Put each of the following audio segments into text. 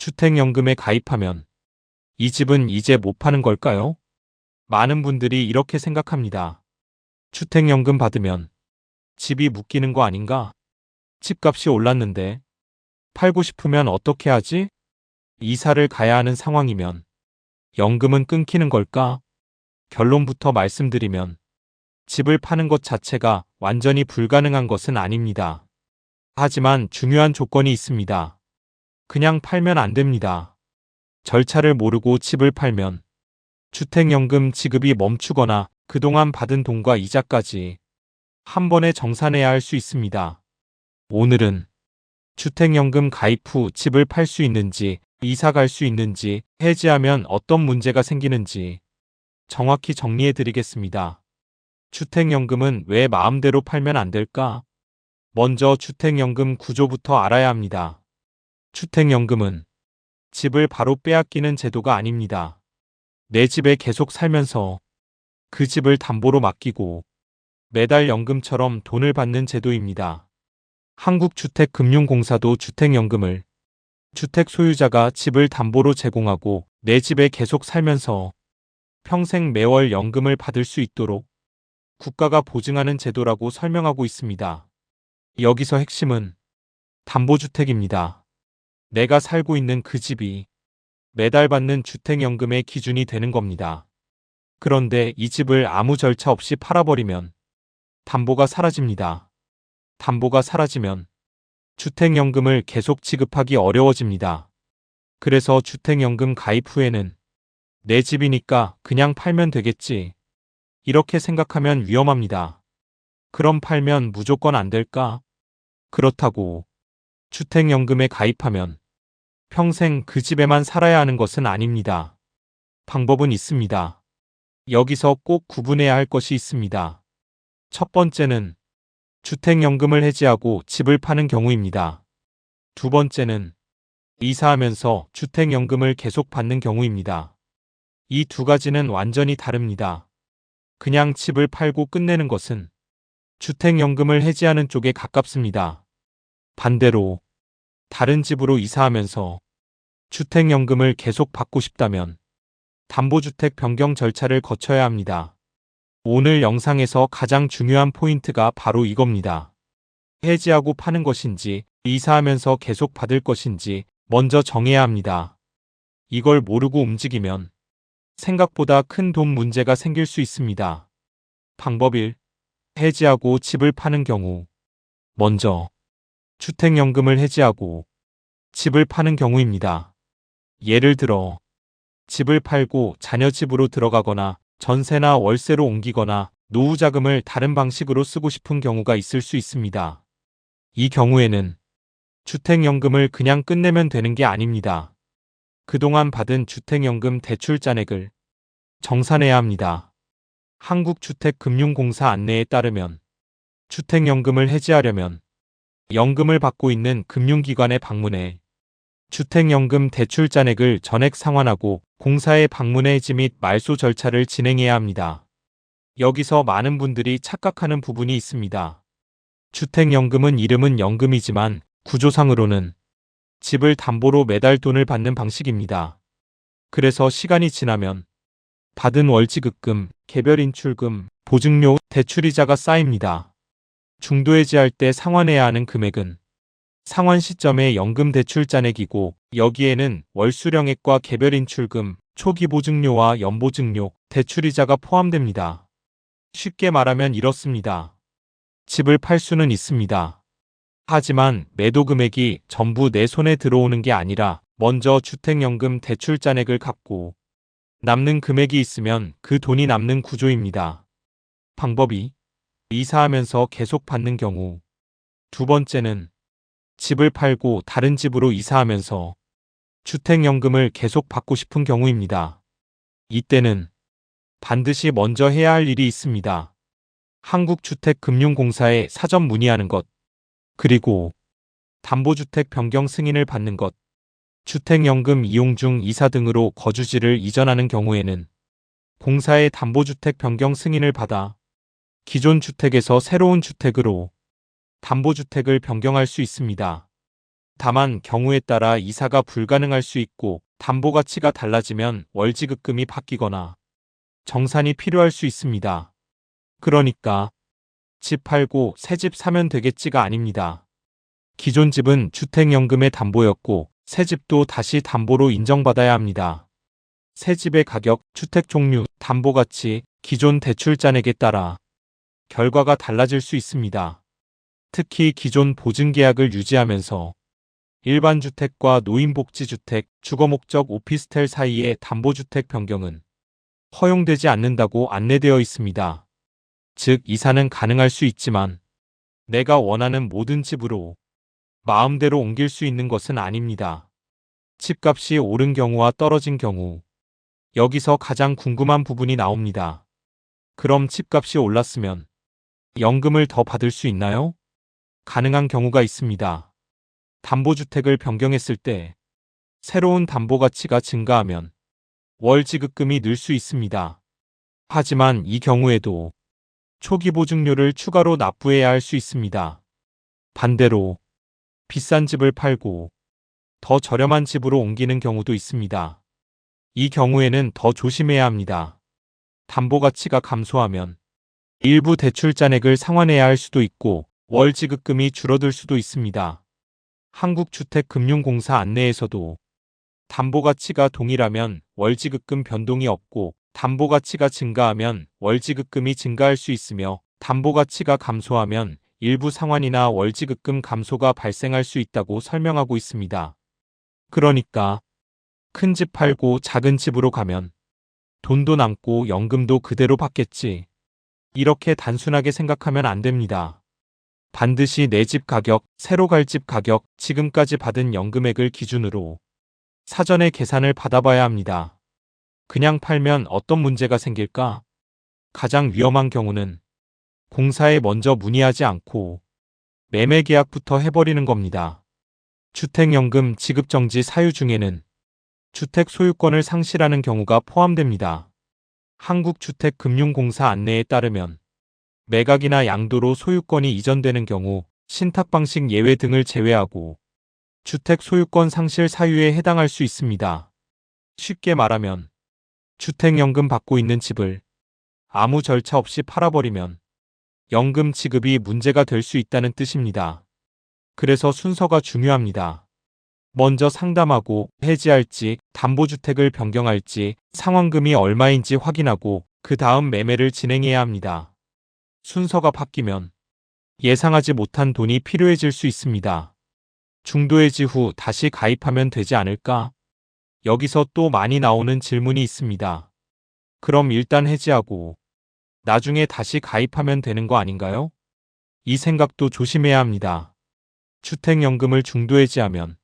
주택연금에 가입하면 이 집은 이제 못 파는 걸까요? 많은 분들이 이렇게 생각합니다. 주택연금 받으면 집이 묶이는 거 아닌가? 집값이 올랐는데 팔고 싶으면 어떻게 하지? 이사를 가야 하는 상황이면 연금은 끊기는 걸까? 결론부터 말씀드리면 집을 파는 것 자체가 완전히 불가능한 것은 아닙니다. 하지만 중요한 조건이 있습니다. 그냥 팔면 안 됩니다. 절차를 모르고 집을 팔면 주택연금 지급이 멈추거나 그동안 받은 돈과 이자까지 한 번에 정산해야 할 수 있습니다. 오늘은 주택연금 가입 후 집을 팔 수 있는지, 이사 갈 수 있는지, 해지하면 어떤 문제가 생기는지 정확히 정리해 드리겠습니다. 주택연금은 왜 마음대로 팔면 안 될까? 먼저 주택연금 구조부터 알아야 합니다. 주택연금은 집을 바로 빼앗기는 제도가 아닙니다. 내 집에 계속 살면서 그 집을 담보로 맡기고 매달 연금처럼 돈을 받는 제도입니다. 한국주택금융공사도 주택연금을 주택 소유자가 집을 담보로 제공하고 내 집에 계속 살면서 평생 매월 연금을 받을 수 있도록 국가가 보증하는 제도라고 설명하고 있습니다. 여기서 핵심은 담보주택입니다. 내가 살고 있는 그 집이 매달 받는 주택연금의 기준이 되는 겁니다. 그런데 이 집을 아무 절차 없이 팔아버리면 담보가 사라집니다. 담보가 사라지면 주택연금을 계속 지급하기 어려워집니다. 그래서 주택연금 가입 후에는 내 집이니까 그냥 팔면 되겠지. 이렇게 생각하면 위험합니다. 그럼 팔면 무조건 안 될까? 그렇다고 주택연금에 가입하면 평생 그 집에만 살아야 하는 것은 아닙니다. 방법은 있습니다. 여기서 꼭 구분해야 할 것이 있습니다. 첫 번째는 주택연금을 해지하고 집을 파는 경우입니다. 두 번째는 이사하면서 주택연금을 계속 받는 경우입니다. 이 두 가지는 완전히 다릅니다. 그냥 집을 팔고 끝내는 것은 주택연금을 해지하는 쪽에 가깝습니다. 반대로 다른 집으로 이사하면서 주택연금을 계속 받고 싶다면 담보주택 변경 절차를 거쳐야 합니다. 오늘 영상에서 가장 중요한 포인트가 바로 이겁니다. 해지하고 파는 것인지 이사하면서 계속 받을 것인지 먼저 정해야 합니다. 이걸 모르고 움직이면 생각보다 큰 돈 문제가 생길 수 있습니다. 방법 1. 해지하고 집을 파는 경우. 먼저 주택연금을 해지하고 집을 파는 경우입니다. 예를 들어 집을 팔고 자녀 집으로 들어가거나 전세나 월세로 옮기거나 노후자금을 다른 방식으로 쓰고 싶은 경우가 있을 수 있습니다. 이 경우에는 주택연금을 그냥 끝내면 되는 게 아닙니다. 그동안 받은 주택연금 대출 잔액을 정산해야 합니다. 한국주택금융공사 안내에 따르면 주택연금을 해지하려면 연금을 받고 있는 금융기관에 방문해 주택연금 대출 잔액을 전액 상환하고 공사에 방문해 해지 및 말소 절차를 진행해야 합니다. 여기서 많은 분들이 착각하는 부분이 있습니다. 주택연금은 이름은 연금이지만 구조상으로는 집을 담보로 매달 돈을 받는 방식입니다. 그래서 시간이 지나면 받은 월지급금, 개별인출금, 보증료, 대출이자가 쌓입니다. 중도해지할 때 상환해야 하는 금액은 상환 시점의 연금 대출 잔액이고 여기에는 월수령액과 개별인출금, 초기보증료와 연보증료, 대출이자가 포함됩니다. 쉽게 말하면 이렇습니다. 집을 팔 수는 있습니다. 하지만 매도 금액이 전부 내 손에 들어오는 게 아니라 먼저 주택연금 대출 잔액을 갚고 남는 금액이 있으면 그 돈이 남는 구조입니다. 방법 2. 이사하면서 계속 받는 경우. 두 번째는 집을 팔고 다른 집으로 이사하면서 주택연금을 계속 받고 싶은 경우입니다. 이때는 반드시 먼저 해야 할 일이 있습니다. 한국주택금융공사에 사전 문의하는 것, 그리고 담보주택 변경 승인을 받는 것, 주택연금 이용 중 이사 등으로 거주지를 이전하는 경우에는 공사의 담보주택 변경 승인을 받아 기존 주택에서 새로운 주택으로 담보주택을 변경할 수 있습니다. 다만 경우에 따라 이사가 불가능할 수 있고 담보 가치가 달라지면 월지급금이 바뀌거나 정산이 필요할 수 있습니다. 그러니까 집 팔고 새 집 사면 되겠지가 아닙니다. 기존 집은 주택연금의 담보였고 새 집도 다시 담보로 인정받아야 합니다. 새 집의 가격, 주택 종류, 담보 가치, 기존 대출 잔액에 따라 결과가 달라질 수 있습니다. 특히 기존 보증계약을 유지하면서 일반 주택과 노인복지주택, 주거목적 오피스텔 사이의 담보주택 변경은 허용되지 않는다고 안내되어 있습니다. 즉, 이사는 가능할 수 있지만 내가 원하는 모든 집으로 마음대로 옮길 수 있는 것은 아닙니다. 집값이 오른 경우와 떨어진 경우, 여기서 가장 궁금한 부분이 나옵니다. 그럼 집값이 올랐으면 연금을 더 받을 수 있나요? 가능한 경우가 있습니다. 담보주택을 변경했을 때 새로운 담보 가치가 증가하면 월 지급금이 늘 수 있습니다. 하지만 이 경우에도 초기 보증료를 추가로 납부해야 할 수 있습니다. 반대로 비싼 집을 팔고 더 저렴한 집으로 옮기는 경우도 있습니다. 이 경우에는 더 조심해야 합니다. 담보 가치가 감소하면 일부 대출 잔액을 상환해야 할 수도 있고 월 지급금이 줄어들 수도 있습니다. 한국주택금융공사 안내에서도 담보 가치가 동일하면 월 지급금 변동이 없고 담보 가치가 증가하면 월 지급금이 증가할 수 있으며 담보 가치가 감소하면 일부 상환이나 월 지급금 감소가 발생할 수 있다고 설명하고 있습니다. 그러니까 큰 집 팔고 작은 집으로 가면 돈도 남고 연금도 그대로 받겠지. 이렇게 단순하게 생각하면 안 됩니다. 반드시 내 집 가격, 새로 갈 집 가격, 지금까지 받은 연금액을 기준으로 사전에 계산을 받아봐야 합니다. 그냥 팔면 어떤 문제가 생길까? 가장 위험한 경우는 공사에 먼저 문의하지 않고 매매 계약부터 해버리는 겁니다. 주택연금 지급정지 사유 중에는 주택 소유권을 상실하는 경우가 포함됩니다. 한국주택금융공사 안내에 따르면 매각이나 양도로 소유권이 이전되는 경우 신탁 방식 예외 등을 제외하고 주택 소유권 상실 사유에 해당할 수 있습니다. 쉽게 말하면 주택연금 받고 있는 집을 아무 절차 없이 팔아버리면 연금 지급이 문제가 될 수 있다는 뜻입니다. 그래서 순서가 중요합니다. 먼저 상담하고 해지할지, 담보주택을 변경할지, 상환금이 얼마인지 확인하고 그 다음 매매를 진행해야 합니다. 순서가 바뀌면 예상하지 못한 돈이 필요해질 수 있습니다. 중도해지 후 다시 가입하면 되지 않을까? 여기서 또 많이 나오는 질문이 있습니다. 그럼 일단 해지하고 나중에 다시 가입하면 되는 거 아닌가요? 이 생각도 조심해야 합니다. 주택연금을 중도해지하면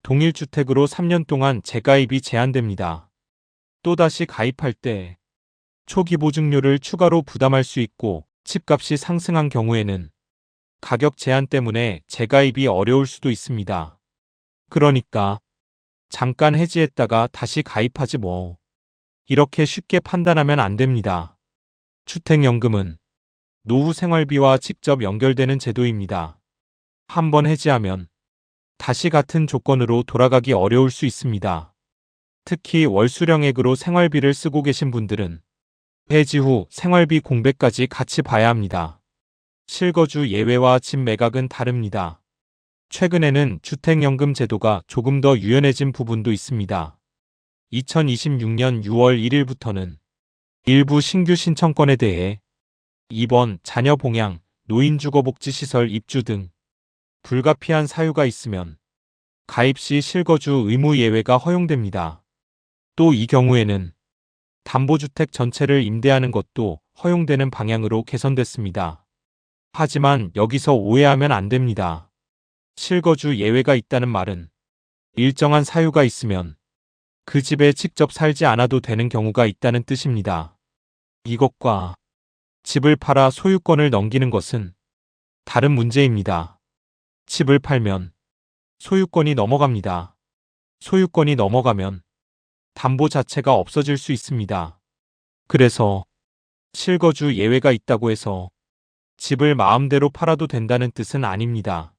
동일주택으로 3년 동안 재가입이 제한됩니다. 또다시 가입할 때 초기 보증료를 추가로 부담할 수 있고 집값이 상승한 경우에는 가격 제한 때문에 재가입이 어려울 수도 있습니다. 그러니까 잠깐 해지했다가 다시 가입하지 뭐. 이렇게 쉽게 판단하면 안 됩니다. 주택연금은 노후 생활비와 직접 연결되는 제도입니다. 한번 해지하면 다시 같은 조건으로 돌아가기 어려울 수 있습니다. 특히 월수령액으로 생활비를 쓰고 계신 분들은 해지 후 생활비 공백까지 같이 봐야 합니다. 실거주 예외와 집 매각은 다릅니다. 최근에는 주택연금 제도가 조금 더 유연해진 부분도 있습니다. 2026년 6월 1일부터는 일부 신규 신청권에 대해 입원, 자녀 봉양, 노인주거복지시설 입주 등 불가피한 사유가 있으면 가입 시 실거주 의무 예외가 허용됩니다. 또 이 경우에는 담보주택 전체를 임대하는 것도 허용되는 방향으로 개선됐습니다. 하지만 여기서 오해하면 안 됩니다. 실거주 예외가 있다는 말은 일정한 사유가 있으면 그 집에 직접 살지 않아도 되는 경우가 있다는 뜻입니다. 이것과 집을 팔아 소유권을 넘기는 것은 다른 문제입니다. 집을 팔면 소유권이 넘어갑니다. 소유권이 넘어가면 담보 자체가 없어질 수 있습니다. 그래서 실거주 예외가 있다고 해서 집을 마음대로 팔아도 된다는 뜻은 아닙니다.